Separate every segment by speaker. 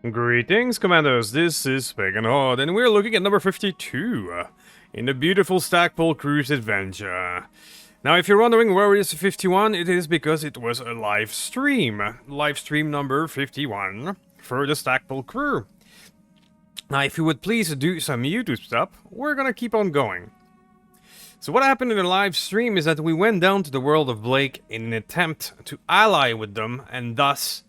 Speaker 1: Greetings, Commandos. This is Pagan Horde, and we're looking at number 52 in the beautiful Stackpole cruise adventure. Now, if you're wondering where is 51, it is because it was a live stream. Live stream number 51 for the Stackpole crew. Now, if you would please do some YouTube stuff, we're gonna keep on going. So what happened in the live stream is that we went down to the world of Blake in an attempt to ally with them, and thus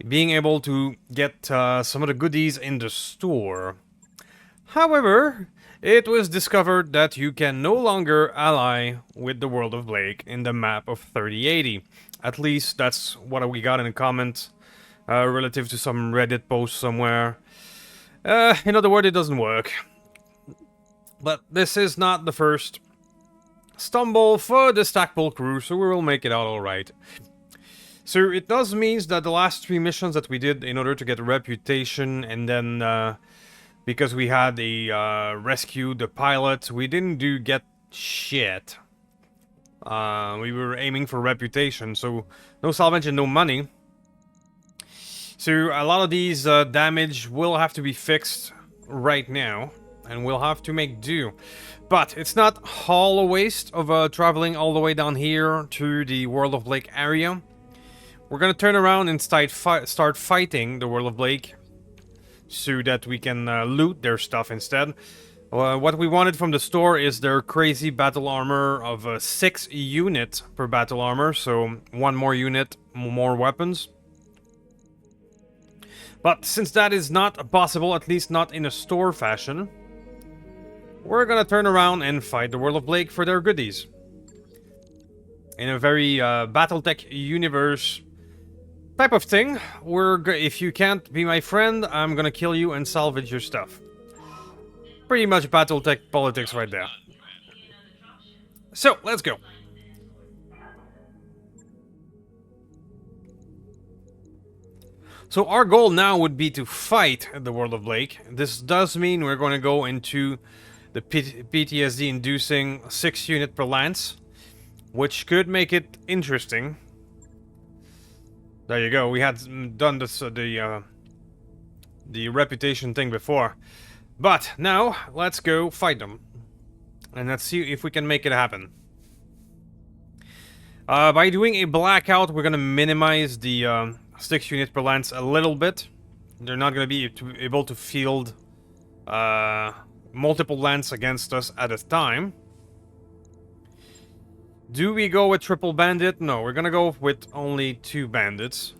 Speaker 1: being able to get some of the goodies in the store. However, it was discovered that you can no longer ally with the world of Blake in the map of 3080. At least that's what we got in a comment relative to some Reddit post somewhere. In other words, it doesn't work. But this is not the first stumble for the Stackpole crew, so we will make it out alright. So it does mean that the last 3 missions that we did in order to get a reputation, and then because we had a rescue the pilot, we didn't get shit. We were aiming for reputation, so no salvage and no money. So a lot of these damage will have to be fixed right now, and we'll have to make do. But it's not all a waste of traveling all the way down here to the World of Blake area. We're gonna turn around and start fighting the World of Blake so that we can loot their stuff instead. What we wanted from the store is their crazy battle armor of 6 units per battle armor, so 1 more unit, more weapons. But since that is not possible, at least not in a store fashion, we're gonna turn around and fight the World of Blake for their goodies. In a very Battletech universe type of thing, if you can't be my friend, I'm gonna kill you and salvage your stuff. Pretty much Battletech politics right there. So, let's go. So our goal now would be to fight the World of Blake. This does mean we're going to go into the PTSD-inducing 6 unit per lance, which could make it interesting. There you go. We had done this the reputation thing before, but now let's go fight them, and let's see if we can make it happen. By doing a blackout, we're gonna minimize the 6 units per lance a little bit. They're not gonna be able to field multiple lance against us at a time. Do we go with triple bandit? No, we're gonna go with only 2 bandits.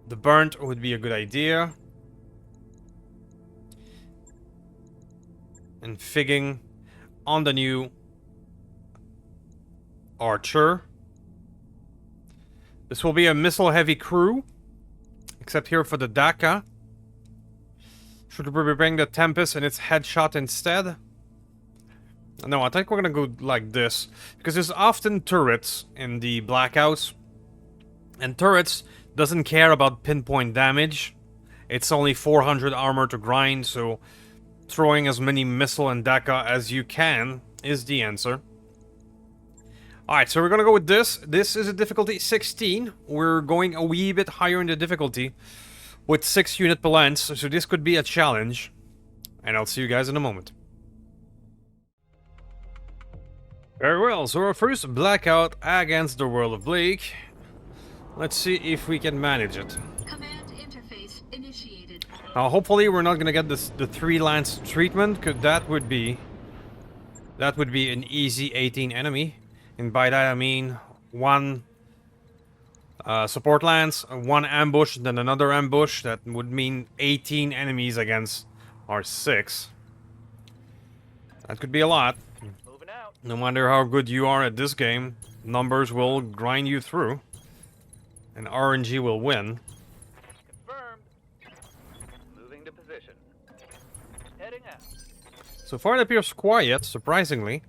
Speaker 1: The burnt would be a good idea. And figging on the new archer. This will be a missile-heavy crew, except here for the Daka. Should we bring the Tempest and its headshot instead? No, I think we're gonna go like this, because there's often turrets in the blackouts, and turrets doesn't care about pinpoint damage. It's only 400 armor to grind, so throwing as many missile and Daka as you can is the answer. Alright, so we're gonna go with this. This is a difficulty 16. We're going a wee bit higher in the difficulty, with 6 unit per lance, so this could be a challenge. And I'll see you guys in a moment. Very well, so our first blackout against the World of Blake. Let's see if we can manage it.
Speaker 2: Command interface initiated.
Speaker 1: Now, hopefully we're not gonna get the 3 lance treatment, because that would be an easy 18 enemy. And by that I mean 1 support lance, 1 ambush, then another ambush. That would mean 18 enemies against our 6. That could be a lot.
Speaker 3: Moving out.
Speaker 1: No matter how good you are at this game, numbers will grind you through. And RNG will win.
Speaker 3: Confirmed. Moving to position. Heading out.
Speaker 1: So far it appears quiet, surprisingly.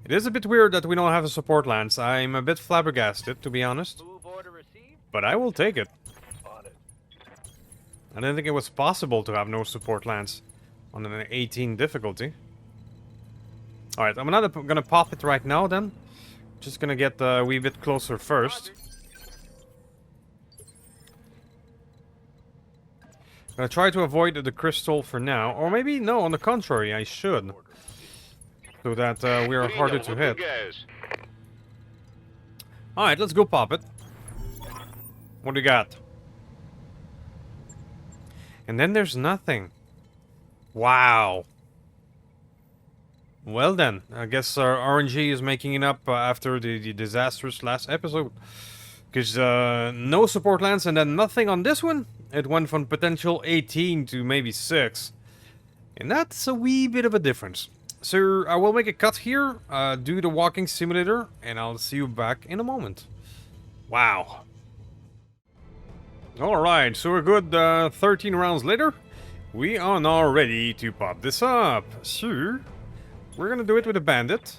Speaker 1: It is a bit weird that we don't have a support lance. I'm a bit flabbergasted, to be honest.
Speaker 3: Move order received.
Speaker 1: But I will take it.
Speaker 3: On it.
Speaker 1: I didn't think it was possible to have no support lance on an 18 difficulty. Alright, I'm not gonna pop it right now then. Just gonna get a wee bit closer first. Gonna try to avoid the crystal for now. Or maybe, no, on the contrary, I should. So that we are harder to hit. Alright, let's go pop it. What do we got? And then there's nothing. Wow. Well then, I guess our RNG is making it up after the disastrous last episode. Because no support lands and then nothing on this one. It went from potential 18 to maybe 6. And that's a wee bit of a difference. So I will make a cut here, do the walking simulator, and I'll see you back in a moment. Wow. Alright, so a good 13 rounds later, we are now ready to pop this up. So, we're gonna do it with a bandit,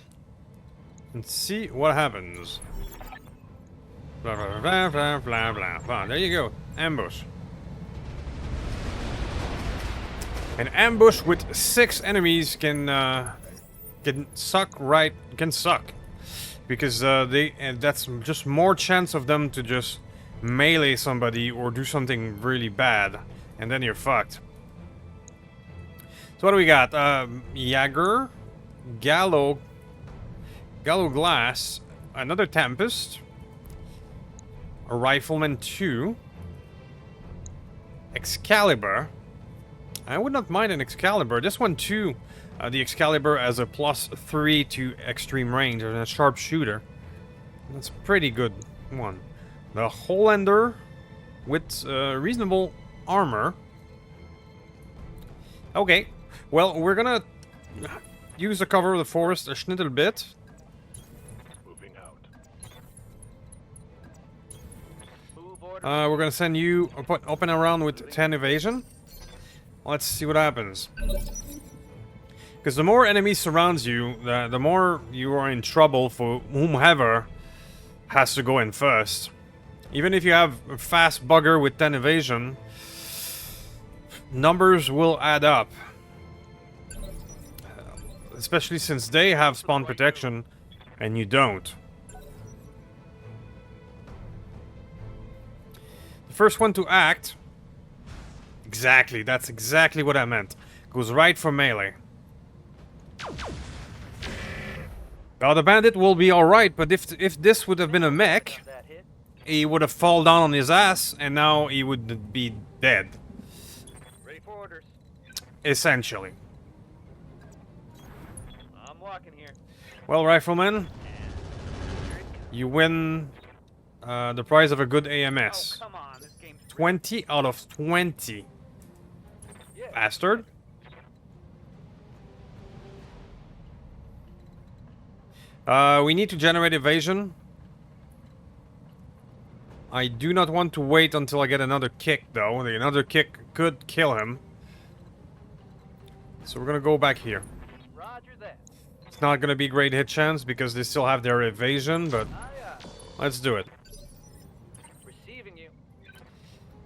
Speaker 1: and see what happens. Blah, blah, blah, blah, blah, blah, blah. There you go, ambush. An ambush with 6 enemies can suck, because that's just more chance of them to just melee somebody or do something really bad, and then you're fucked. So what do we got? Jaeger, Gallo Glass, another Tempest, a Rifleman 2, Excalibur. I would not mind an Excalibur. This one too, the Excalibur as a +3 to extreme range and a sharpshooter. That's a pretty good one. The Hollander with reasonable armor. Okay, well, we're gonna use the cover of the forest a schnittle bit.
Speaker 3: Moving out.
Speaker 1: We're gonna send you up and around with 10 evasion. Let's see what happens. Because the more enemies surrounds you, the more you are in trouble for whomever has to go in first. Even if you have a fast bugger with 10 evasion, numbers will add up. Especially since they have spawn protection and you don't. The first one to act... Exactly, that's exactly what I meant. Goes right for melee. Now the bandit will be alright, but if this would have been a mech, he would have fallen down on his ass, and now he would be dead.
Speaker 3: Ready for orders.
Speaker 1: Essentially.
Speaker 3: I'm walking here.
Speaker 1: Well, Rifleman, you win the prize of a good AMS.
Speaker 3: Oh, come on, this game's
Speaker 1: 20 out of 20.
Speaker 3: yeah.
Speaker 1: Bastard. We need to generate evasion. I do not want to wait until I get another kick, though. Another kick could kill him. So we're gonna go back here.
Speaker 3: Roger that.
Speaker 1: It's not gonna be great hit chance because they still have their evasion, but
Speaker 3: Aye, aye.
Speaker 1: let's do it.
Speaker 3: Receiving you.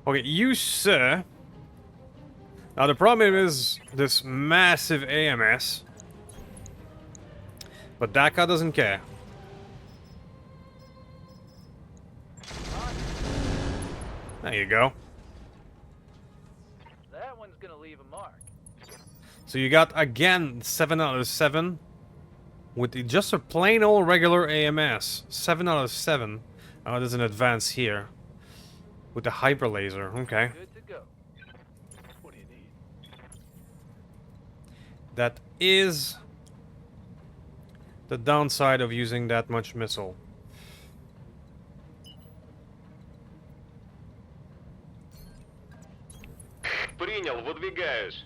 Speaker 1: Okay, you sir. Now the problem is this massive AMS. But Daka doesn't care. There you go.
Speaker 3: That one's gonna leave a mark.
Speaker 1: So you got again 7 out of 7 with just a plain old regular AMS. 7 out of 7. Oh, there's an advance here with the hyper laser. Okay,
Speaker 3: Good to go. What do you need?
Speaker 1: that is the downside of using that much missile.
Speaker 4: Принял, выдвигаюсь.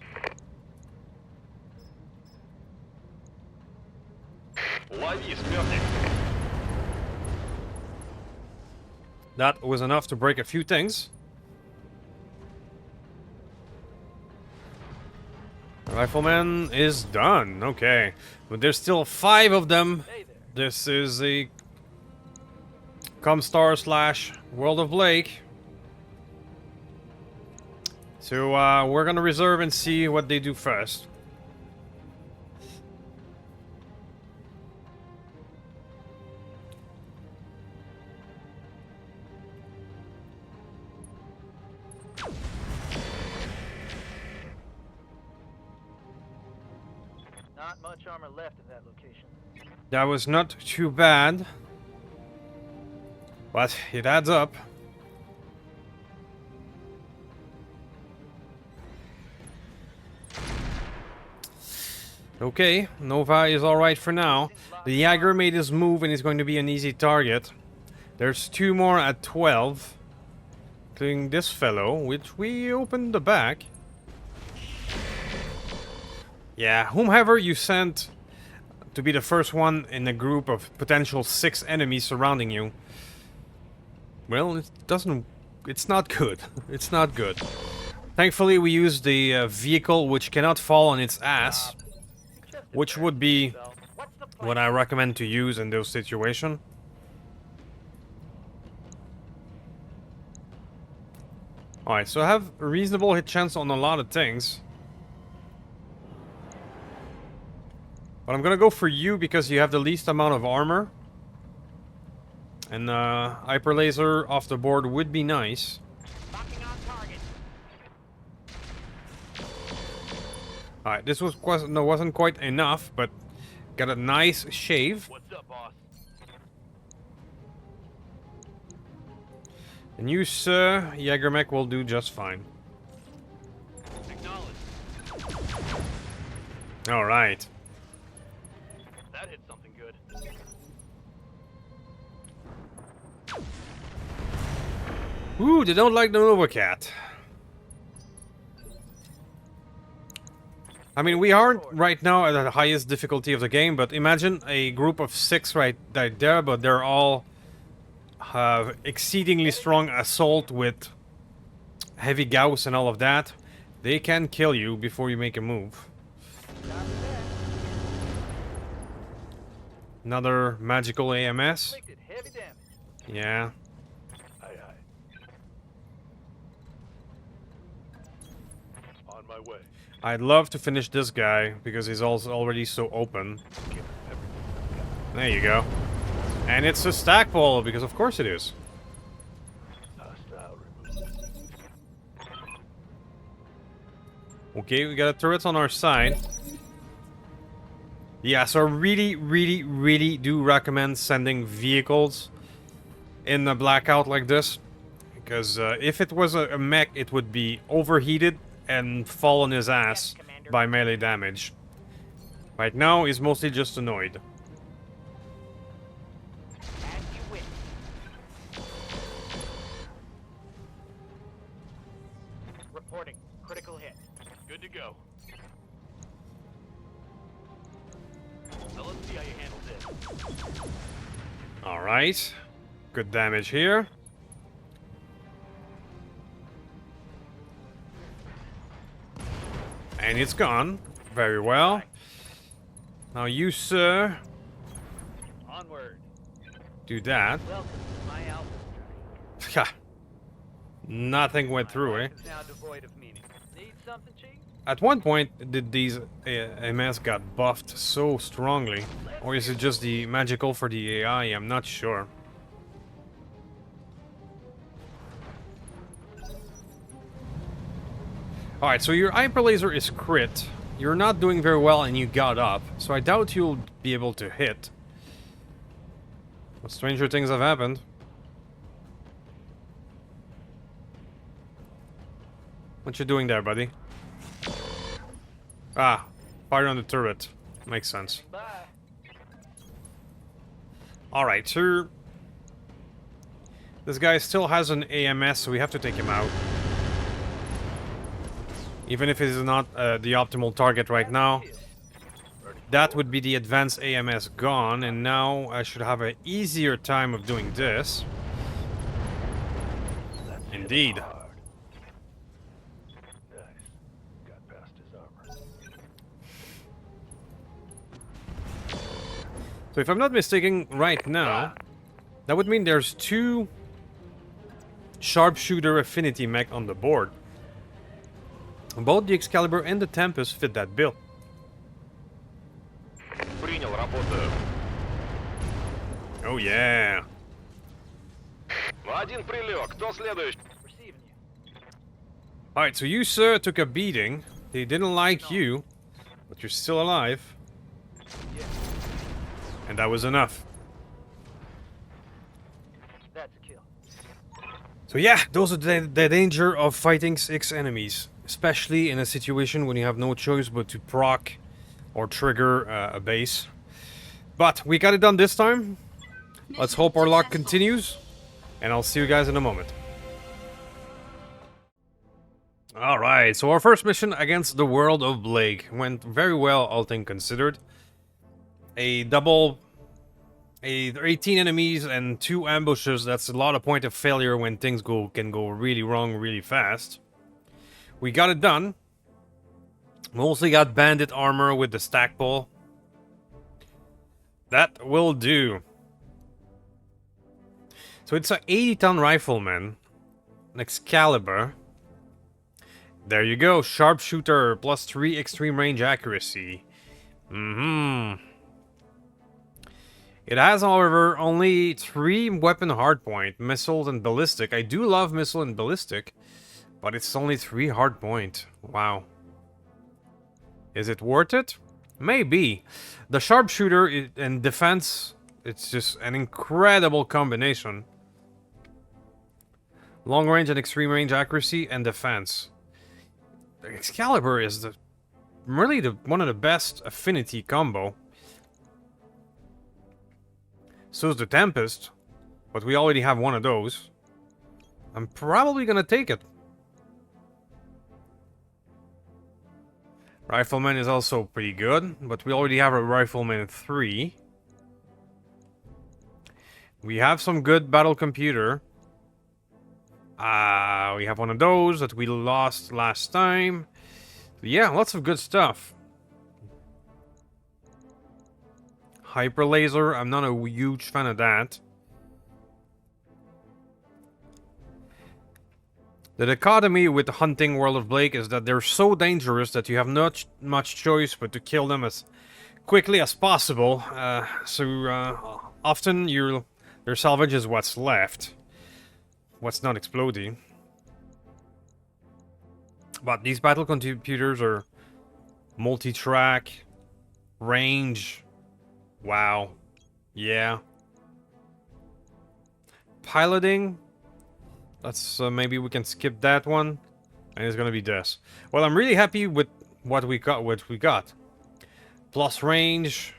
Speaker 4: Лови, смертник.
Speaker 1: That was enough to break a few things. Rifleman is done. Okay. But there's still 5 of them.
Speaker 3: Hey there.
Speaker 1: This is a Comstar / World of Blake. So we're gonna reserve and see what they do first.
Speaker 3: not much armor left in that location.
Speaker 1: That was not too bad. But it adds up. Okay, Nova is alright for now. The Jaeger made his move and he's going to be an easy target. There's 2 more at 12. Including this fellow, which we opened the back. Yeah, whomever you sent to be the first one in a group of potential 6 enemies surrounding you. Well, it's not good. It's not good. Thankfully, we used the vehicle which cannot fall on its ass. Which would be what I recommend to use in those situations. Alright, so I have a reasonable hit chance on a lot of things. But I'm gonna go for you because you have the least amount of armor. And hyper laser off the board would be nice. Alright, this wasn't quite enough, but got a nice shave.
Speaker 3: What's up, boss?
Speaker 1: And you, sir, Jaegermech will do just fine.
Speaker 3: Acknowledge.
Speaker 1: Alright.
Speaker 3: That hit something good.
Speaker 1: Ooh, they don't like the Nova Cat. I mean, we aren't right now at the highest difficulty of the game, but imagine a group of 6 right there, but they're all exceedingly strong assault with heavy gauss and all of that. They can kill you before you make a move. Another magical AMS.
Speaker 3: Inflicted heavy damage.
Speaker 1: Yeah.
Speaker 3: Aye, aye. On my way.
Speaker 1: I'd love to finish this guy because he's also already so open. There you go. And it's a Stackpole because of course it is. Okay, we got a turret on our side. Yeah, so I really do recommend sending vehicles in a blackout like this. Because if it was a mech, it would be overheated and fall on his ass by melee damage. Right now, he's mostly just annoyed.
Speaker 3: Reporting. Critical hit. Good to go. Now let's see how you handle this.
Speaker 1: Alright. Good damage here. And it's gone. Very well. Now you, sir,
Speaker 3: Onward.
Speaker 1: do that.
Speaker 3: Welcome to my alpha strike.
Speaker 1: Ha. Nothing went through, eh?
Speaker 3: Life is now devoid of meaning. Need something, Chief?
Speaker 1: At one point, did these MS got buffed so strongly? Or is it just the magical for the AI? I'm not sure. Alright, so your hyper laser is crit. You're not doing very well and you got up. So I doubt you'll be able to hit. But stranger things have happened. What you doing there, buddy? Ah, fire on the turret. Makes sense.
Speaker 3: Bye.
Speaker 1: Alright, sir. This guy still has an AMS, so we have to take him out. Even if it is not the optimal target right now. That would be the advanced AMS gone, and now I should have an easier time of doing this. Indeed. So if I'm not mistaken, right now, that would mean there's 2 sharpshooter affinity mech on the board. Both the Excalibur and the Tempest fit that bill.
Speaker 4: Принял, работаю.
Speaker 1: Oh yeah.
Speaker 4: Один прилег. Кто следующий?
Speaker 3: Receiving you.
Speaker 1: Alright, so you, sir, took a beating. They didn't like you, but you're still alive. And that was enough.
Speaker 3: That's a kill.
Speaker 1: So yeah, those are the danger of fighting 6 enemies. Especially in a situation when you have no choice but to proc or trigger a base. But we got it done this time. Let's
Speaker 2: Mission
Speaker 1: hope our luck
Speaker 2: successful.
Speaker 1: continues. And I'll see you guys in a moment. Alright, so our first mission against the world of Blake went very well, all things considered. A 18 enemies and 2 ambushes, that's a lot of point of failure when things can go really wrong really fast. We got it done. Mostly got bandit armor with the Stackpole. That will do. So it's an 80-ton rifleman. An Excalibur. There you go, sharpshooter, plus 3 extreme range accuracy. It has, however, only 3 weapon hardpoint, missiles and ballistic. I do love missile and ballistic, but it's only 3 hardpoint. Wow. Is it worth it? Maybe. The sharpshooter and defense, it's just an incredible combination. Long range and extreme range accuracy and defense. The Excalibur is really one of the best affinity combo. So is the Tempest, but we already have one of those. I'm probably gonna take it. Rifleman is also pretty good, but we already have a Rifleman 3. We have some good battle computer. We have one of those that we lost last time. Yeah, lots of good stuff. Hyper laser, I'm not a huge fan of that. The dichotomy with the hunting World of Blake is that they're so dangerous that you have not much choice but to kill them as quickly as possible. Often your salvage is what's left. What's not exploding. But these battle computers are multi-track, range. Wow. Yeah. Piloting. Let's maybe we can skip that one. And it's gonna be this. Well, I'm really happy with what we got. Plus range.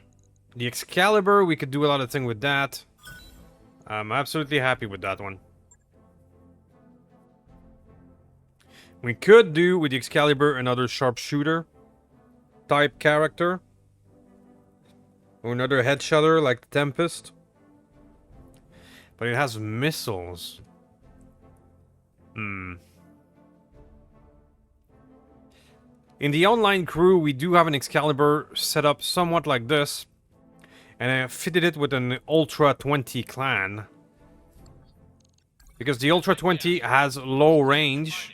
Speaker 1: The Excalibur, we could do a lot of things with that. I'm absolutely happy with that one. We could do with the Excalibur another sharpshooter type character. Or another headshotter like the Tempest. But it has missiles. In the online crew, we do have an Excalibur set up somewhat like this. And I fitted it with an Ultra 20 clan. Because the Ultra 20 has low range.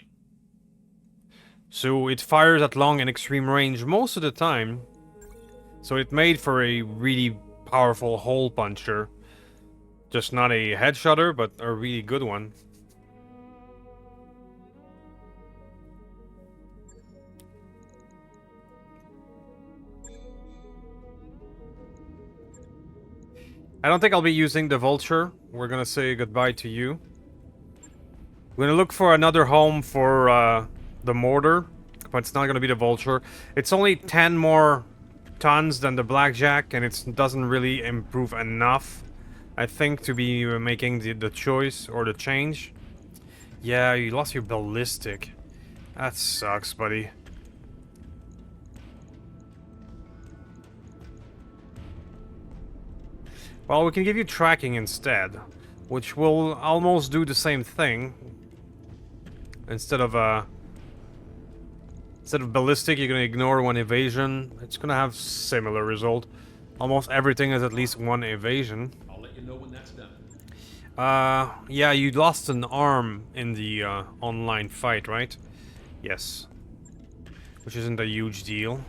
Speaker 1: So it fires at long and extreme range most of the time. So it made for a really powerful hole puncher. Just not a headshotter, but a really good one. I don't think I'll be using the Vulture. We're gonna say goodbye to you. We're gonna look for another home for the Mortar, but it's not gonna be the Vulture. It's only 10 more tons than the Blackjack, and it doesn't really improve enough, I think, to be making the choice or the change. Yeah, you lost your ballistic. That sucks, buddy. Well, we can give you tracking instead, which will almost do the same thing. Instead of ballistic, you're gonna ignore 1 evasion. It's gonna have similar result. Almost everything is at least 1 evasion.
Speaker 5: I'll let you know when that's done.
Speaker 1: Yeah, you lost an arm in the online fight, right? Yes. Which isn't a huge deal.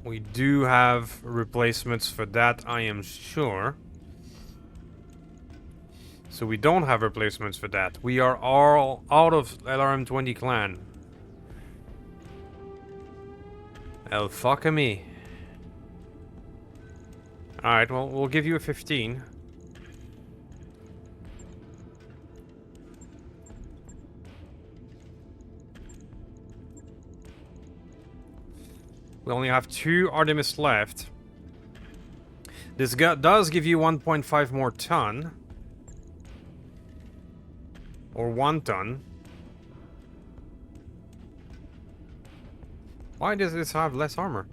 Speaker 1: We do have replacements for that, I am sure. So we don't have replacements for that. We are all out of LRM-20 clan. El fuck me. Alright, well, we'll give you a 15. We only have 2 Artemis left. This does give you 1.5 more ton. Or 1 ton. Why does this have less armor?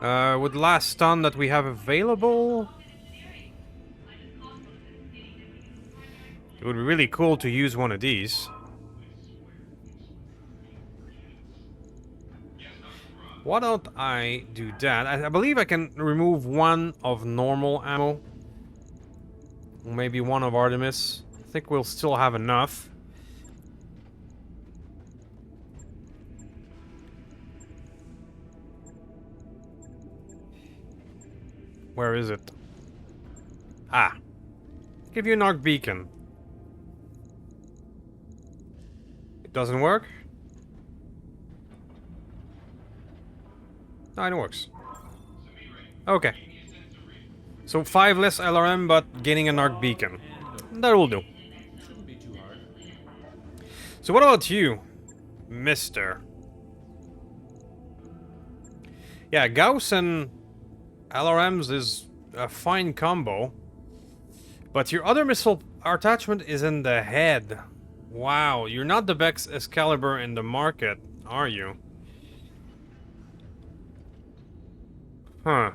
Speaker 1: With last ton that we have available, it would be really cool to use one of these. Why don't I do that? I believe I can remove 1 of normal ammo. Maybe 1 of Artemis. I think we'll still have enough. Where is it? Ah. Give you an arc beacon. It doesn't work? No, it works. Okay. So 5 less LRM, but gaining an arc beacon. That will do. So what about you, Mister? Yeah, Gauss and LRMs is a fine combo. But your other missile attachment is in the head. Wow, you're not the best Excalibur in the market, are you? Huh.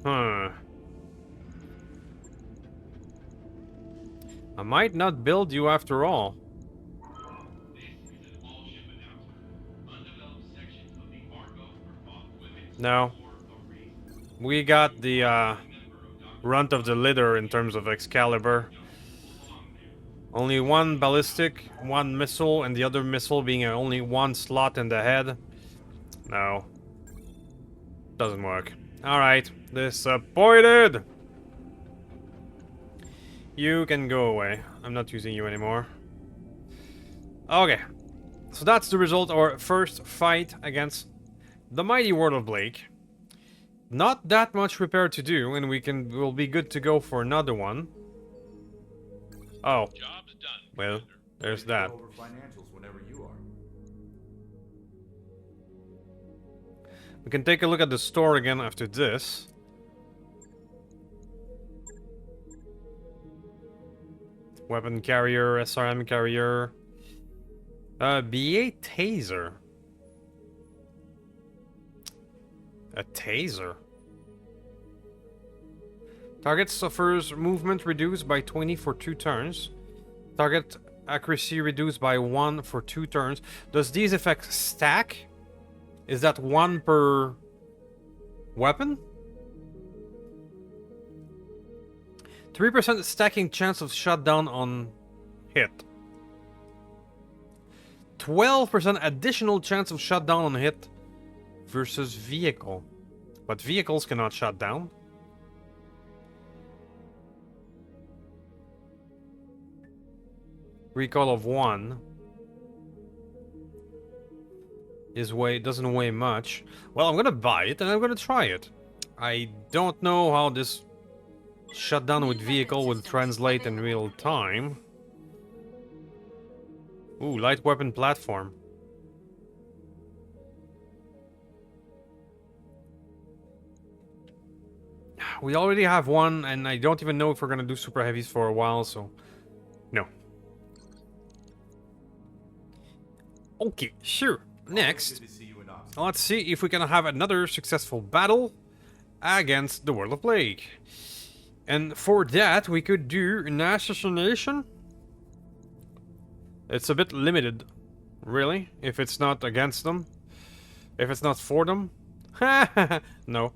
Speaker 1: Huh. I might not build you after all. No. We got the runt of the litter in terms of Excalibur. Only 1 ballistic, 1 missile, and the other missile being only 1 slot in the head. No. Doesn't work. Alright. Disappointed! You can go away. I'm not using you anymore. Okay. So that's the result of our first fight against the mighty World of Blake. Not that much repair to do, and we'll be good to go for another one. Oh.
Speaker 3: Job's done.
Speaker 1: Well, there's that.
Speaker 5: Over financials whenever you are.
Speaker 1: We can take a look at the store again after this. Weapon carrier, SRM carrier. BA taser. A taser. Target suffers movement reduced by 20 for 2 turns. Target accuracy reduced by 1 for 2 turns. Does these effects stack? Is that 1 per weapon? 3% stacking chance of shutdown on hit. 12% additional chance of shutdown on hit versus vehicle. But vehicles cannot shut down. Recoil of 1 doesn't weigh much. Well, I'm gonna buy it and I'm gonna try it. I don't know how this shutdown with vehicle will translate in real time. Ooh, light weapon platform. We already have one, and I don't even know if we're gonna do super heavies for a while, so no. Okay, sure. Next, let's see if we can have another successful battle against the World of Blake. And for that, we could do an assassination. It's a bit limited, really, if it's not against them. If it's not for them. No.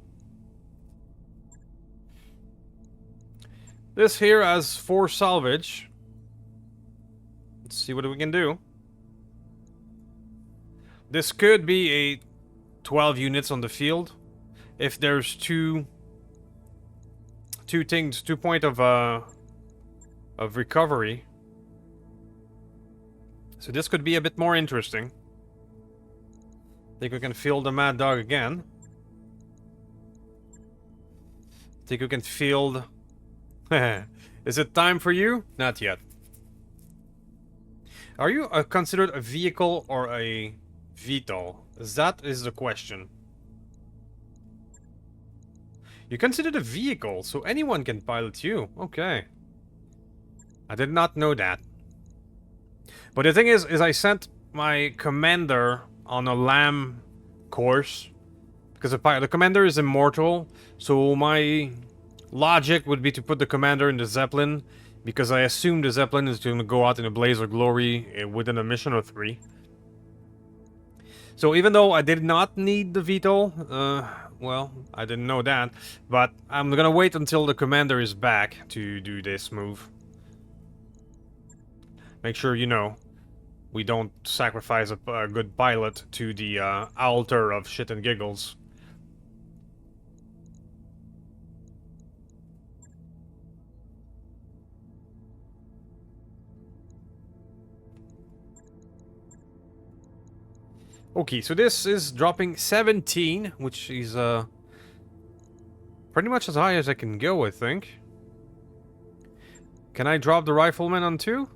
Speaker 1: This here has 4 salvage. Let's see what we can do. This could be a 12 units on the field. If there's two points of recovery. So this could be a bit more interesting. Think we can field the Mad Dog again. Think we can field... Is it time for you? Not yet. Are you considered a vehicle or a VTOL? That is the question. You're considered a vehicle, so anyone can pilot you. Okay. I did not know that. But the thing is I sent my commander on a LAM course. Because the commander is immortal, so my logic would be to put the commander in the Zeppelin. Because I assume the Zeppelin is going to go out in a blaze of glory within a mission or 3. So even though I did not need the VTOL, well, I didn't know that. But I'm gonna wait until the commander is back to do this move. Make sure, you know, we don't sacrifice a good pilot to the altar of shit and giggles. Okay, so this is dropping 17, which is pretty much as high as I can go, I think. Can I drop the rifleman on 2?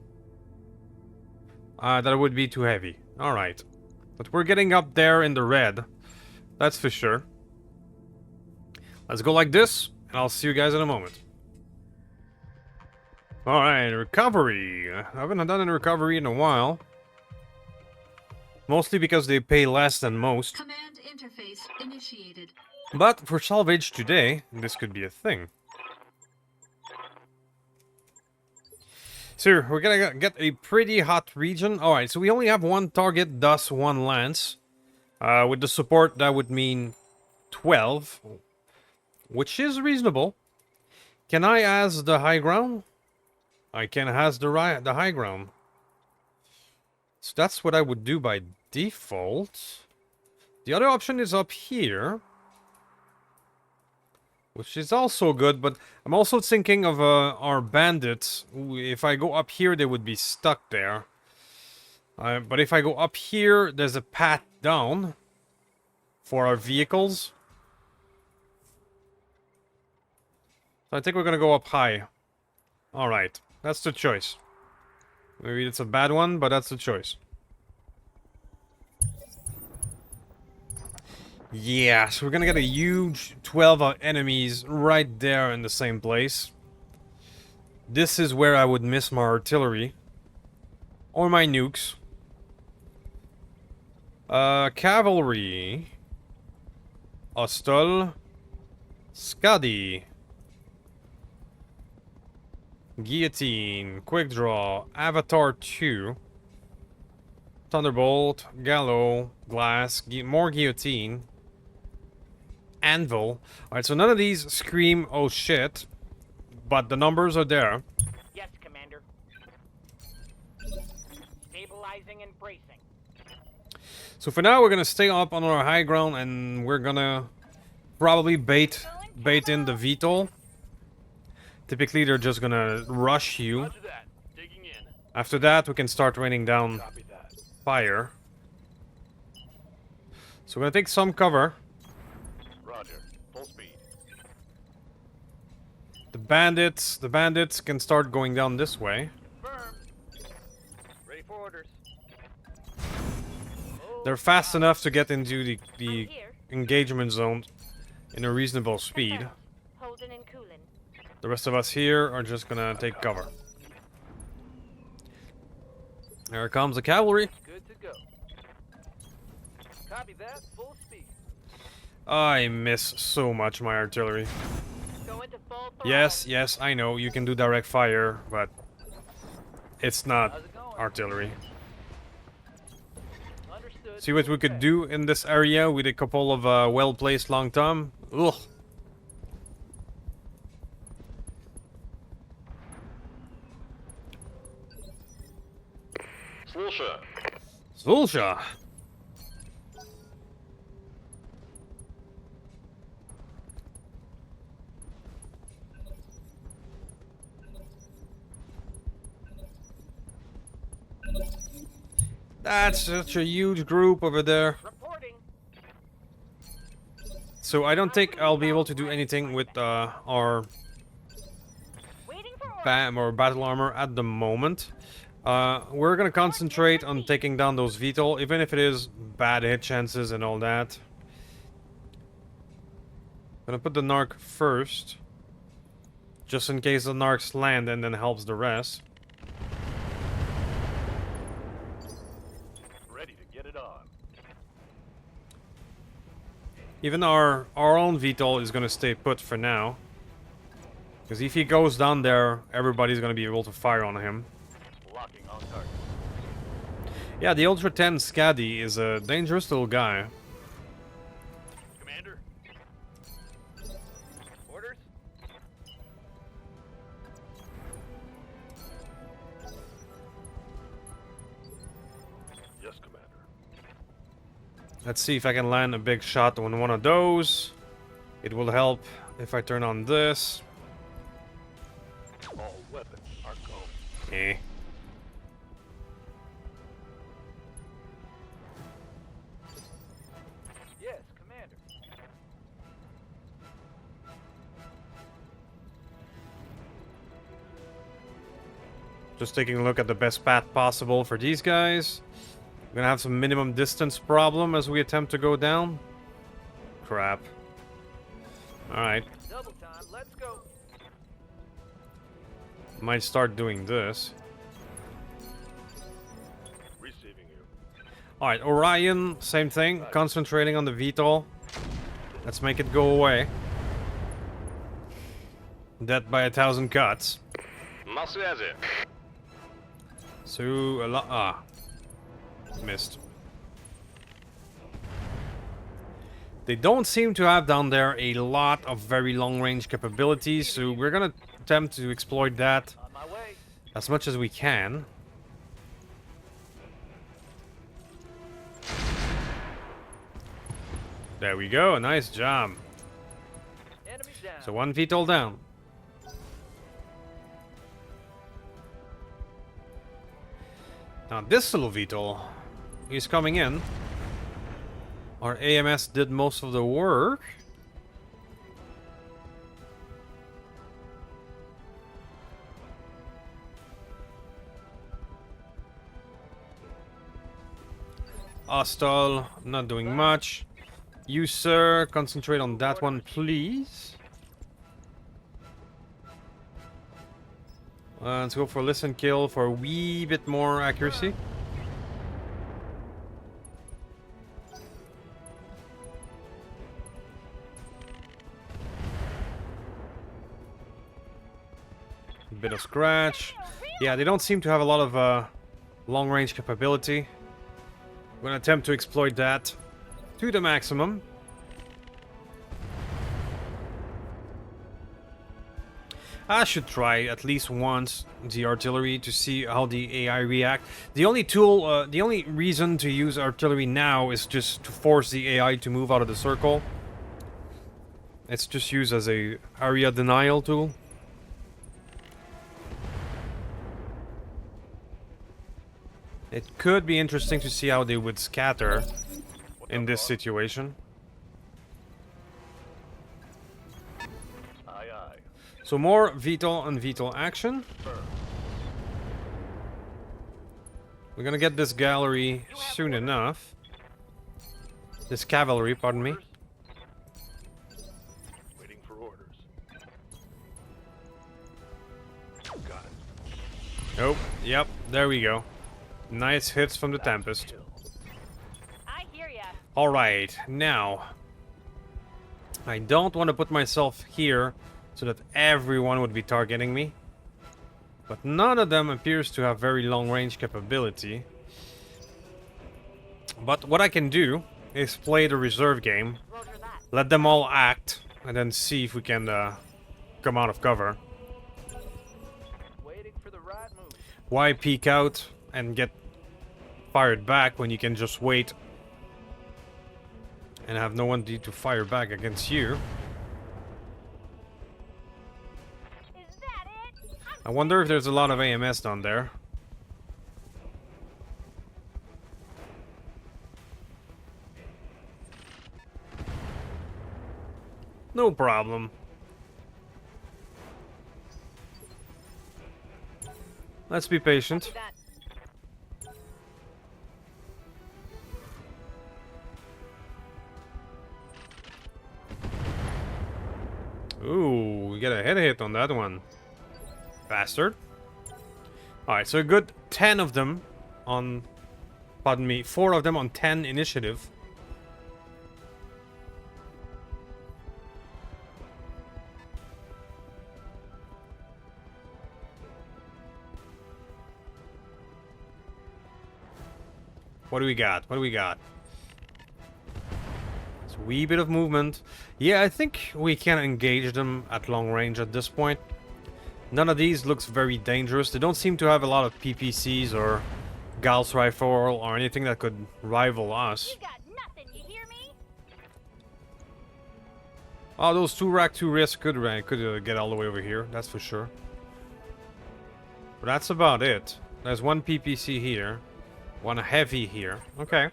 Speaker 1: That would be too heavy. Alright. But we're getting up there in the red. That's for sure. Let's go like this, and I'll see you guys in a moment. Alright, recovery. I haven't done any recovery in a while. Mostly because they pay less than most.
Speaker 2: Command interface initiated.
Speaker 1: But for salvage today, this could be a thing. So, we're gonna get a pretty hot region. Alright, so we only have 1 target, thus 1 lance. With the support, that would mean 12. Which is reasonable. Can I has the high ground? I can has the high ground. So that's what I would do by default. The other option is up here. Which is also good, but I'm also thinking of our bandits. If I go up here, they would be stuck there. But if I go up here, there's a path down for our vehicles. So I think we're gonna go up high. Alright, that's the choice. Maybe it's a bad one, but that's the choice. Yeah, so we're gonna get a huge 12 enemies right there in the same place. This is where I would miss my artillery. Or my nukes. Cavalry. Hostile. Scuddy. Guillotine, Quick Draw, Avatar 2, Thunderbolt, Gallow, Glass, more Guillotine, Anvil. Alright, so none of these scream, oh shit, but the numbers are there.
Speaker 6: Yes, Commander. Stabilizing and bracing.
Speaker 1: So for now, we're gonna stay up on our high ground and we're gonna probably bait in the VTOL. Typically, they're just gonna rush you.
Speaker 3: Roger that. Digging in.
Speaker 1: After that, we can start raining down
Speaker 3: Copy that.
Speaker 1: fire. So we're gonna take some cover.
Speaker 3: Roger. Full speed.
Speaker 1: The bandits can start going down this way.
Speaker 6: Confirmed. Ready for orders.
Speaker 1: They're fast enough to get into the
Speaker 6: I'm here.
Speaker 1: engagement zone in a reasonable speed.
Speaker 6: Holding and cooling.
Speaker 1: The rest of us here are just gonna take cover. There comes the cavalry.
Speaker 3: Good to go. Copy that. Full speed.
Speaker 1: I miss so much my artillery.
Speaker 6: Going to full throttle.
Speaker 1: Yes, I know you can do direct fire, but it's not
Speaker 3: How's it going?
Speaker 1: artillery.
Speaker 3: Understood.
Speaker 1: See what we could do in this area with a couple of well-placed long tom? Ugh.
Speaker 4: Слушаю.
Speaker 1: Zulsha. That's such a huge group over there.
Speaker 6: Reporting.
Speaker 1: So I don't think I'll be able to do anything with our
Speaker 6: Waiting for orders.
Speaker 1: BAM or battle armor at the moment. We're gonna concentrate on taking down those VTOL, even if it is bad hit chances and all that. Gonna put the Narc first, just in case the Narcs land and then helps the rest.
Speaker 3: Ready to get it on.
Speaker 1: Even our own VTOL is gonna stay put for now. Because if he goes down there, everybody's gonna be able to fire on him.
Speaker 3: Locking on target.
Speaker 1: Yeah, the Ultra 10 Scaddy is a dangerous little guy.
Speaker 3: Commander. Orders. Yes, Commander.
Speaker 1: Let's see if I can land a big shot on one of those. It will help if I turn on this.
Speaker 3: All weapons are combed.
Speaker 1: Eh.
Speaker 3: Yes, Commander.
Speaker 1: Just taking a look at the best path possible for these guys. We're gonna have some minimum distance problem as we attempt to go down. Crap. Alright.
Speaker 3: Double time. Let's go.
Speaker 1: Might start doing this.
Speaker 3: Receiving you.
Speaker 1: Alright, Orion, same thing. Concentrating on the VTOL. Let's make it go away. Death by 1,000 cuts.
Speaker 4: На связи.
Speaker 1: So, a lot. Ah. Missed. They don't seem to have down there a lot of very long range capabilities, so we're gonna attempt to exploit that
Speaker 3: On my way.
Speaker 1: as much as we can. There we go, nice job.
Speaker 3: Enemy down.
Speaker 1: So one VTOL down. Now this little VTOL is coming in. Our AMS did most of the work. Hostile, not doing much. You, sir, concentrate on that one, please. Let's go for listen kill for a wee bit more accuracy. Bit of scratch. Yeah, they don't seem to have a lot of long range capability. We're gonna attempt to exploit that to the maximum. I should try at least once the artillery to see how the AI react. The only tool, the only reason to use artillery now is just to force the AI to move out of the circle. It's just used as a area denial tool. It could be interesting to see how they would scatter in this situation.
Speaker 3: Aye, aye.
Speaker 1: So more VTOL and VTOL action. We're gonna get this gallery soon enough. This cavalry, pardon me.
Speaker 3: Waiting for orders. Got it.
Speaker 1: Oh, yep, there we go. Nice hits from the Tempest.
Speaker 6: I hear ya.
Speaker 1: Alright, now. I don't want to put myself here so that everyone would be targeting me. But none of them appears to have very long range capability. But what I can do is play the reserve game.
Speaker 6: Roger that.
Speaker 1: Let them all act, and then see if we can come out of cover.
Speaker 3: Waiting for the right move.
Speaker 1: Why peek out and get fired back when you can just wait and have no one to fire back against you?
Speaker 6: Is that it?
Speaker 1: I wonder if there's a lot of AMS down there. No problem. Let's be patient.
Speaker 6: Copy that.
Speaker 1: Ooh, we get a hit on that one. Bastard. Alright, so a good 10 of them on... Pardon me, 4 of them on 10 initiative. What do we got? What do we got? It's a wee bit of movement. Yeah, I think we can engage them at long range at this point. None of these looks very dangerous. They don't seem to have a lot of PPCs or Gauss rifle or anything that could rival us.
Speaker 6: You got nothing, you hear me?
Speaker 1: Oh, those 2 rack 2 risks could get all the way over here, that's for sure. But that's about it. There's 1 PPC here, 1 heavy here. Okay.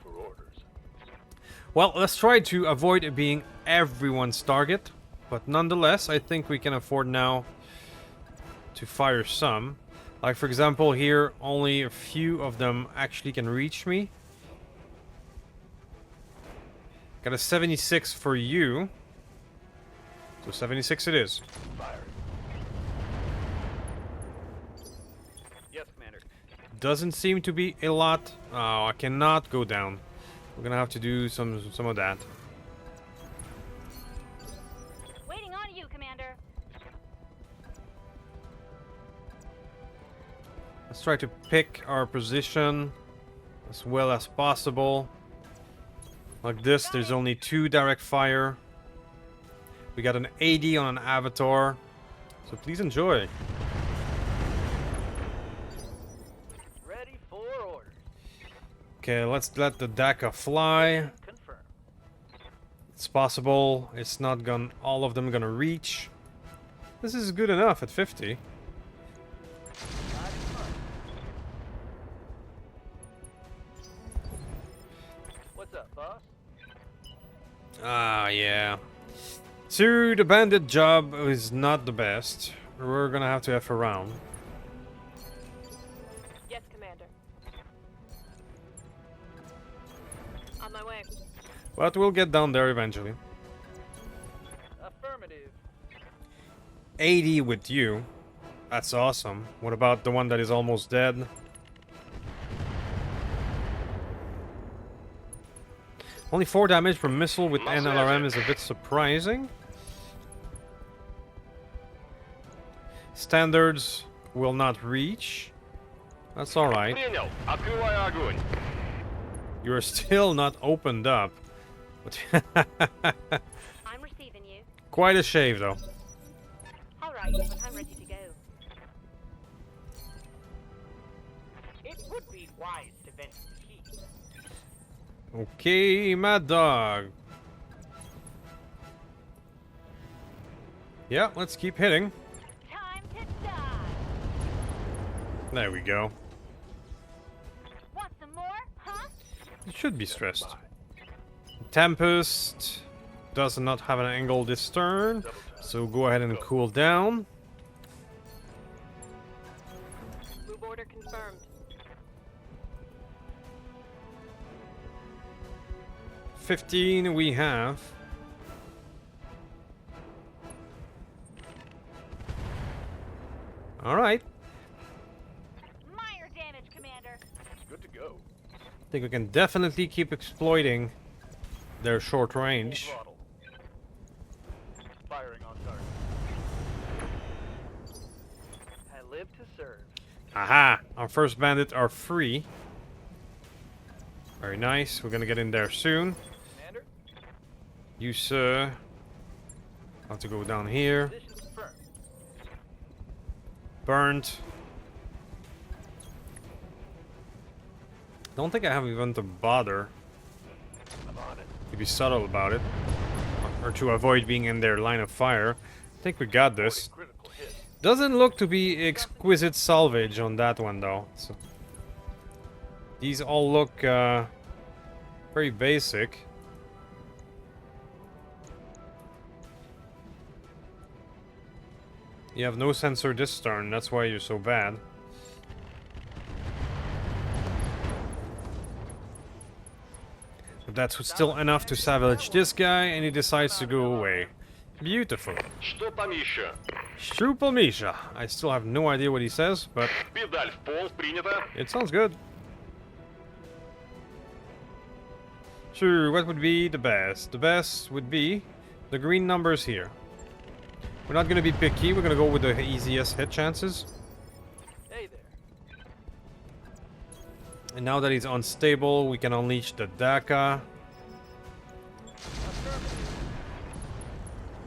Speaker 1: Well, let's try to avoid it being everyone's target, but nonetheless, I think we can afford now to fire some. Like, for example, here, only a few of them actually can reach me. Got a 76 for you. So 76 it is.
Speaker 3: Yes, Commander.
Speaker 1: Doesn't seem to be a lot. Oh, I cannot go down. We're gonna have to do some of that.
Speaker 6: Waiting on you, Commander.
Speaker 1: Let's try to pick our position as well as possible. Like this, there's only 2 direct fire. We got an 80 on an avatar. So please enjoy.
Speaker 3: Ready for orders.
Speaker 1: Okay, let's let the DACA fly.
Speaker 3: Confirm.
Speaker 1: It's possible it's not gonna all of them gonna reach. This is good enough at 50.
Speaker 3: What's up, boss?
Speaker 1: Ah, yeah. So the bandit job is not the best. We're gonna have to F around.
Speaker 6: Yes, Commander. On my way.
Speaker 1: But we'll get down there eventually.
Speaker 3: Affirmative.
Speaker 1: 80 with you. That's awesome. What about the one that is almost dead? Only 4 damage per missile with NLRM is a bit surprising. Standards will not reach. That's alright.
Speaker 4: Принял. Открываю огонь.
Speaker 1: You're still not opened up. But
Speaker 6: I'm receiving you.
Speaker 1: quite a shave though.
Speaker 6: All right, but I'm ready to go.
Speaker 3: It would be wise to vent the heat.
Speaker 1: Okay, Mad Dog. Yeah, let's keep hitting.
Speaker 6: Time to die.
Speaker 1: There we go.
Speaker 6: Want some more, huh?
Speaker 1: It should be stressed. Tempest does not have an angle this turn, so go ahead and cool down.
Speaker 6: Move order confirmed.
Speaker 1: 15 we have. Alright.
Speaker 6: Minor damage, Commander.
Speaker 3: Good to go.
Speaker 1: I think we can definitely keep exploiting their short range.
Speaker 3: Throttle. Firing on target. I live to serve.
Speaker 1: Aha! Our first bandit are free. Very nice. We're gonna get in there soon.
Speaker 3: Commander,
Speaker 1: You, sir. Have to go down here.
Speaker 3: position confirmed.
Speaker 1: Burnt. Don't think I have even to bother
Speaker 3: I'm on it.
Speaker 1: to be subtle about it. Or to avoid being in their line of fire. I think we got this.
Speaker 3: Critical hit.
Speaker 1: Doesn't look to be exquisite salvage on that one though. So these all look very basic. You have no sensor this turn, that's why you're so bad. But that's still enough to salvage this guy, and he decides to go away. Beautiful.
Speaker 4: Что там еще?
Speaker 1: Strupel Misha. I still have no idea what he says, but
Speaker 4: Педаль в пол, принято.
Speaker 1: it sounds good. Sure, what would be the best? The best would be the green numbers here. We're not gonna be picky, we're gonna go with the easiest hit chances.
Speaker 3: Hey there.
Speaker 1: And now that he's unstable, we can unleash the Daka.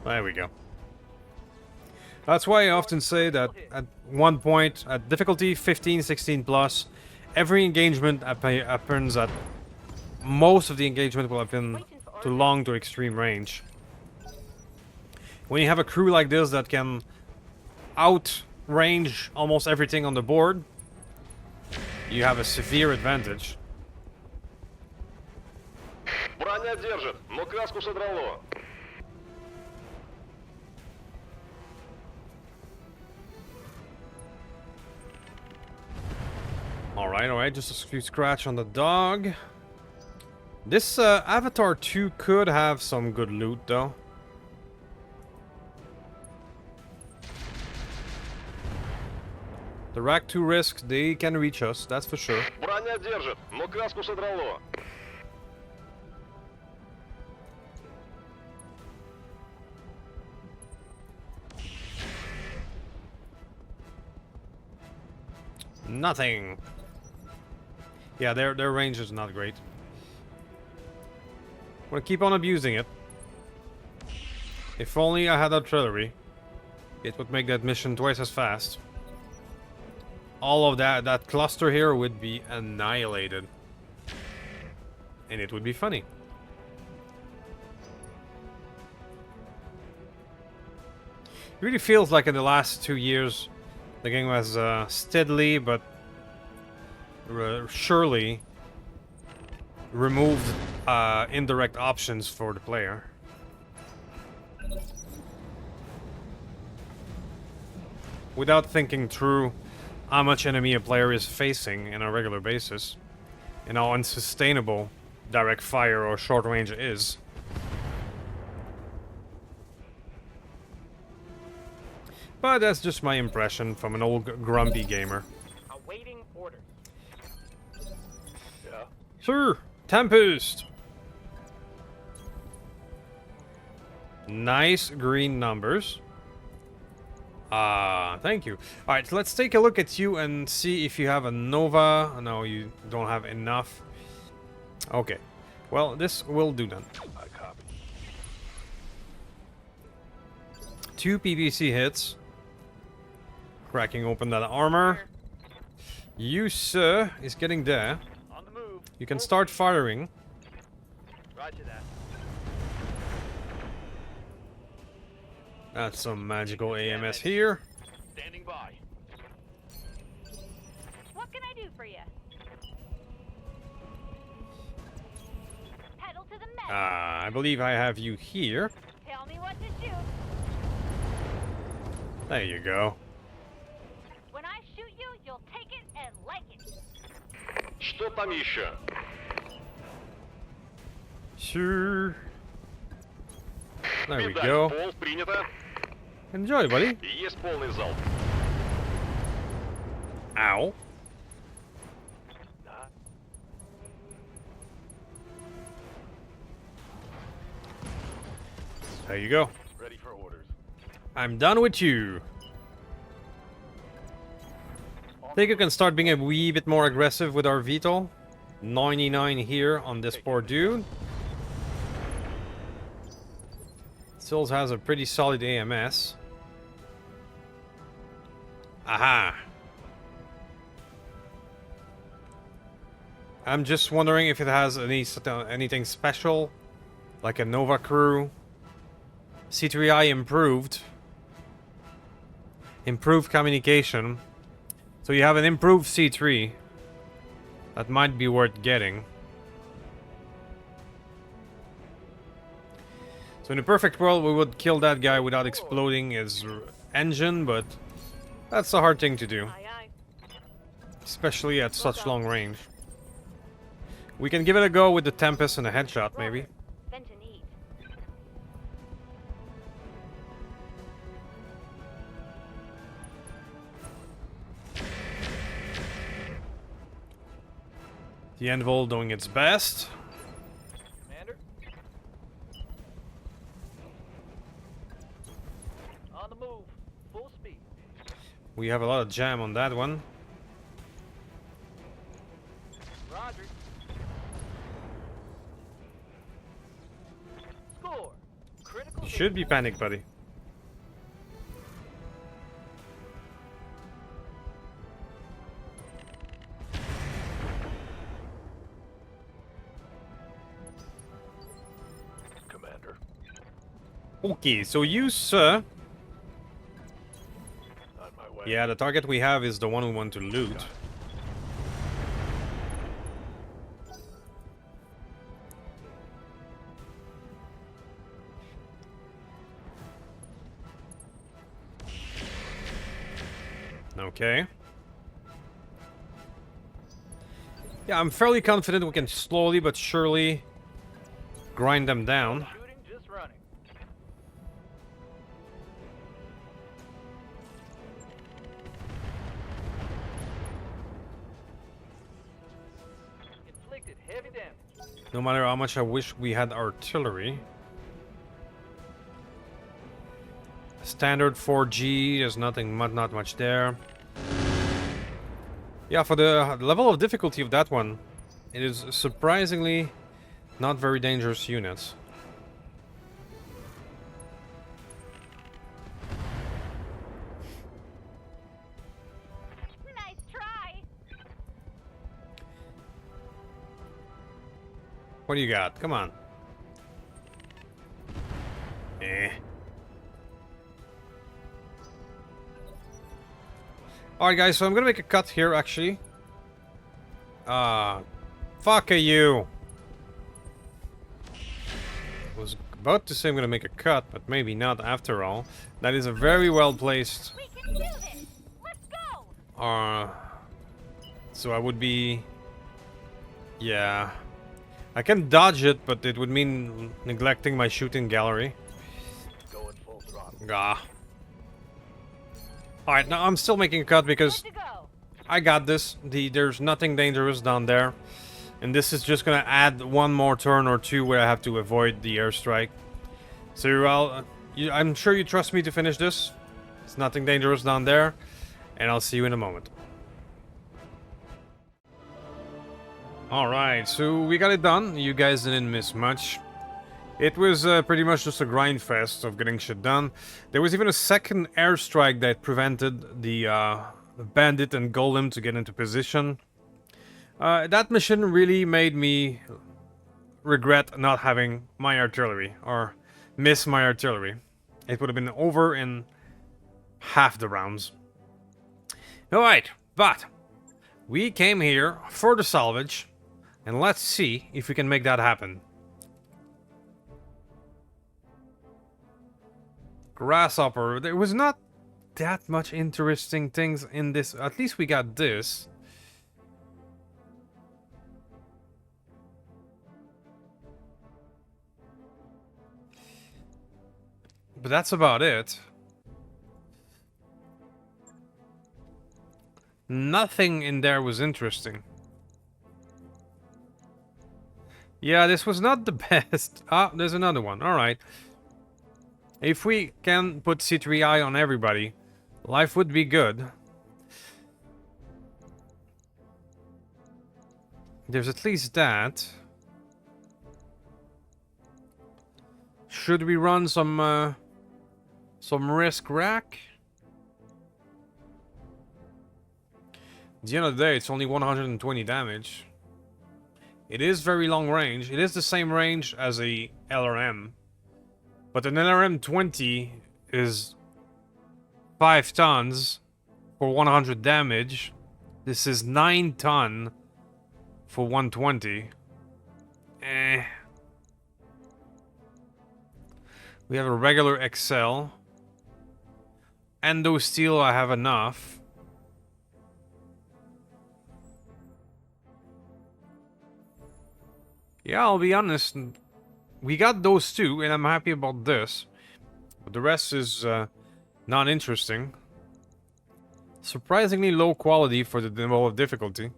Speaker 1: There we go. That's why I often say that at one point, at difficulty 15, 16 plus, every engagement happens at... Most of the engagement will happen to long to extreme range. When you have a crew like this that can outrange almost everything on the board, you have a severe advantage.
Speaker 4: Броня держит, но краску содрало.
Speaker 1: Alright, just a few scratch on the dog. This Avatar 2 could have some good loot though. The Rack 2 risks, they can reach us, that's for sure.
Speaker 4: Броня держит, но краску содрало.
Speaker 1: Nothing. Yeah, their range is not great. I'm gonna keep on abusing it. If only I had artillery, it would make that mission twice as fast. All of that cluster here would be annihilated. And it would be funny. It really feels like in the last 2 years, the game has steadily but surely removed indirect options for the player. Without thinking through how much enemy a player is facing on a regular basis, and how unsustainable direct fire or short range is. But that's just my impression from an old grumpy gamer.
Speaker 3: Awaiting orders. Yeah.
Speaker 1: Sure, Tempest. Nice green numbers. Thank you. Alright, let's take a look at you and see if you have a Nova. No, you don't have enough. Okay. Well, this will do then.
Speaker 4: I copy.
Speaker 1: 2 PVC hits. Cracking open that armor. You, sir, is getting there.
Speaker 3: On the move.
Speaker 1: You can start firing.
Speaker 3: Roger that.
Speaker 1: That's some magical AMS here.
Speaker 3: Standing by.
Speaker 6: What can I do for you? Pedal to the metal.
Speaker 1: I believe I have you here.
Speaker 6: Tell me what to shoot.
Speaker 1: There you go.
Speaker 6: When I shoot you, you'll take it and like it.
Speaker 4: Что там еще?
Speaker 1: Sure. There we
Speaker 4: Педаль
Speaker 1: go.
Speaker 4: в пол, принято.
Speaker 1: Enjoy, buddy.
Speaker 4: Есть полный залп.
Speaker 1: Ow. There you go.
Speaker 3: Ready for orders.
Speaker 1: I'm done with you. I think you can start being a wee bit more aggressive with our VTOL. 99 here on this poor dude. Still has a pretty solid AMS. Aha! I'm just wondering if it has anything special, like a Nova crew. C3I improved. Improved communication. So you have an improved C3. That might be worth getting. So in a perfect world, we would kill that guy without exploding his engine, but that's a hard thing to do,
Speaker 6: Aye, aye.
Speaker 1: especially at such long range. We can give it a go with the Tempest and a headshot, maybe.
Speaker 6: Vent and eat.
Speaker 1: The Anvil doing its best.
Speaker 3: Commander? On the move. Full speed.
Speaker 1: We have a lot of jam on that one.
Speaker 3: Roger. Score. Critical
Speaker 1: You
Speaker 3: hit.
Speaker 1: should be panicked, buddy.
Speaker 4: Commander.
Speaker 1: Okay, so you, sir.
Speaker 4: On my way.
Speaker 1: Yeah, the target we have is the one we want to loot. Okay. Yeah, I'm fairly confident we can slowly but surely grind them down.
Speaker 3: Shooting, just running. Inflicted heavy damage.
Speaker 1: No matter how much I wish we had artillery. Standard 4G, there's nothing, not much there. Yeah, for the level of difficulty of that one, it is surprisingly not very dangerous units.
Speaker 6: Nice try.
Speaker 1: What do you got? Come on. Eh. Alright guys, so I'm gonna make a cut here actually. Fuck you. Was about to say I'm gonna make a cut, but maybe not after all. That is a very well placed
Speaker 6: We can do this. Let's go.
Speaker 1: so I would be, yeah, I can dodge it, but it would mean neglecting my shooting gallery.
Speaker 4: Going full throttle.
Speaker 1: Gah. Alright, now I'm still making a cut because
Speaker 6: Good to go.
Speaker 1: I got this. There's nothing dangerous down there. And this is just gonna add one more turn or two where I have to avoid the airstrike. So I'm sure you trust me to finish this. It's nothing dangerous down there. And I'll see you in a moment. Alright, so we got it done. You guys didn't miss much. It was pretty much just a grind fest of getting shit done. There was even a second airstrike that prevented the bandit and golem to get into position. That mission really made me regret not having my artillery, or miss my artillery. It would have been over in half the rounds. Alright, but we came here for the salvage, and let's see if we can make that happen. Grasshopper, there was not that much interesting things in this. At least we got this. But that's about it. Nothing in there was interesting. Yeah, this was not the best. Ah, there's another one. Alright. If we can put C3I on everybody, life would be good. There's at least that. Should we run some risk rack? At the end of the day, it's only 120 damage. It is very long range. It is the same range as a LRM. But an LRM 20 is 5 tons for 100 damage. This is 9 ton for 120. We have a regular XL. endo steel, I have enough. Yeah, I'll be honest. We got those two, and I'm happy about this. But the rest is not interesting. Surprisingly low quality for the level of difficulty.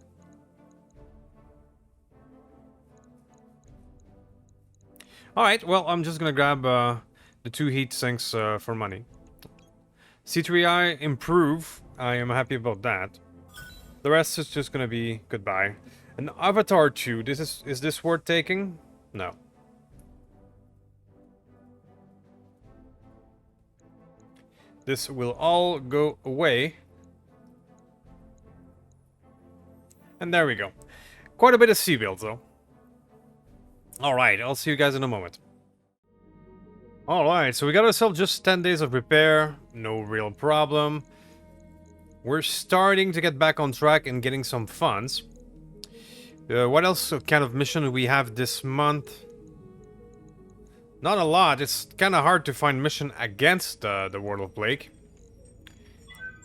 Speaker 1: Alright, well, I'm just gonna grab the 2 heat sinks for money. C3I improve. I am happy about that. The rest is just gonna be goodbye. An Avatar 2. Is this worth taking? No. This will all go away. And there we go. Quite a bit of sea builds, though. Alright, I'll see you guys in a moment. Alright, so we got ourselves just 10 days of repair. No real problem. We're starting to get back on track and getting some funds. What else kind of mission do we have this month? Not a lot. It's kind of hard to find mission against the World of Blake.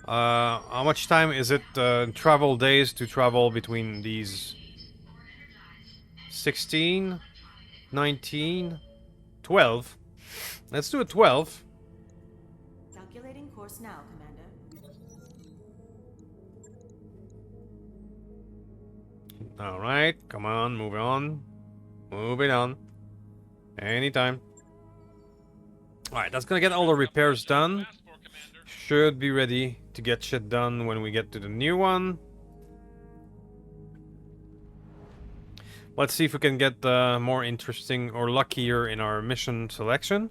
Speaker 1: How much time is it travel days to travel between these? 16? 19? 12? Let's do a 12.
Speaker 7: Calculating course now, Commander.
Speaker 1: Alright, come on, move on. Move it on. Anytime. Alright, that's gonna get all the repairs done. Should be ready to get shit done when we get to the new one. Let's see if we can get more interesting or luckier in our mission selection.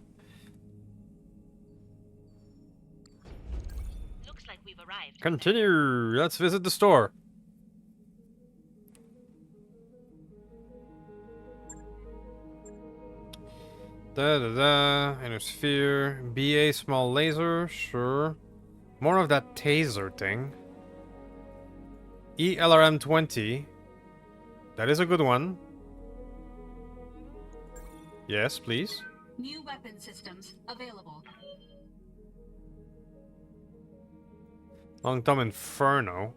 Speaker 6: Looks like we've arrived.
Speaker 1: Continue. Let's visit the store. Inner sphere. BA small laser. Sure. More of that taser thing. ELRM 20. That is a good one. Yes, please.
Speaker 2: New weapon systems available.
Speaker 1: Long Tom Inferno.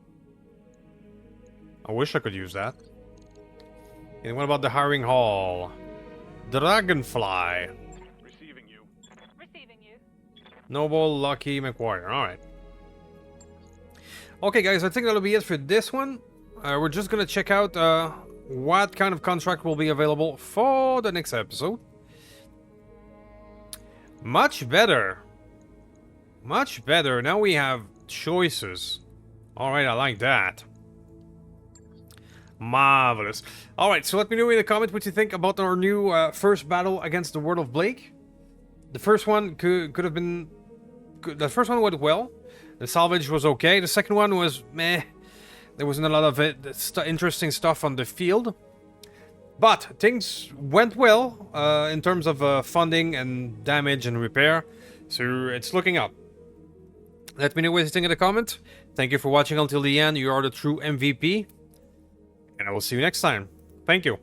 Speaker 1: I wish I could use that. And what about the hiring hall? Dragonfly.
Speaker 4: Receiving you.
Speaker 6: Receiving you.
Speaker 1: Noble, Lucky, McGuire. Alright. Okay, guys, I think that'll be it for this one. We're just gonna check out what kind of contract will be available for the next episode. Much better. Much better. Now we have choices. Alright, I like that. Marvelous. Alright, so let me know in the comment what you think about our new first battle against the World of Blake. The first one could have been... The first one went well. The salvage was okay. The second one was meh. There wasn't a lot of interesting stuff on the field. But things went well in terms of funding and damage and repair. So it's looking up. Let me know what you think in the comment. Thank you for watching until the end. You are the true MVP. And I will see you next time. Thank you.